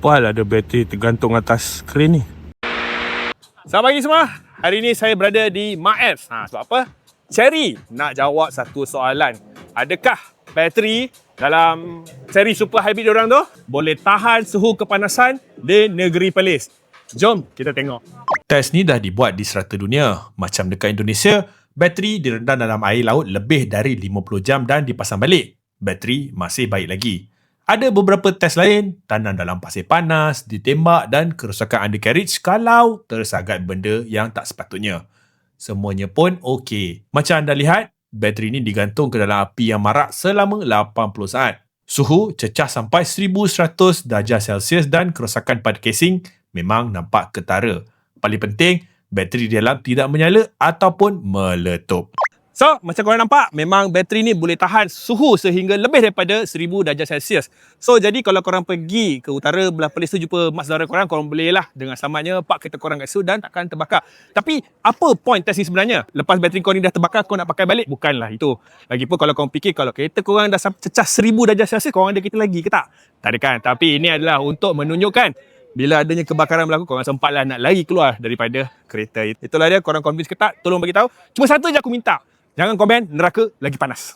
Apa hal ada bateri tergantung atas skrin ni? Selamat pagi semua. Hari ni saya berada di MAES. Sebab apa? Cherry nak jawab satu soalan. Adakah bateri dalam seri super hybrid diorang tu boleh tahan suhu kepanasan di negeri Perlis? Jom kita tengok. Test ni dah dibuat di serata dunia. Macam dekat Indonesia, bateri direndam dalam air laut lebih dari 50 jam dan dipasang balik. Bateri masih baik lagi. Ada beberapa test lain, tanam dalam pasir panas, ditembak dan kerosakan undercarriage kalau tersagat benda yang tak sepatutnya. Semuanya pun okey. Macam anda lihat, bateri ni digantung ke dalam api yang marak selama 80 saat. Suhu cecah sampai 1100 darjah Celsius dan kerosakan pada casing memang nampak ketara. Paling penting, bateri di dalam tidak menyala ataupun meletup. So, macam korang nampak, memang bateri ni boleh tahan suhu sehingga lebih daripada 1000 darjah Celsius. So, jadi kalau korang pergi ke utara belah Perlis tu jumpa mak saudara korang boleh lah dengan selamatnya park kereta korang kat situ dan takkan terbakar. Tapi, apa point test ni sebenarnya? Lepas bateri kau ni dah terbakar, kau nak pakai balik? Bukanlah itu. Lagipun kalau korang fikir, kalau kereta korang dah cecah 1000 darjah Celsius, korang ada kereta lagi ke tak? Tak ada kan? Tapi ini adalah untuk menunjukkan bila adanya kebakaran berlaku, korang sempatlah nak lari keluar daripada kereta. Itulah dia, korang convince ke tak? Tolong bagi tahu. Cuma satu je aku minta. Jangan komen neraka lagi panas.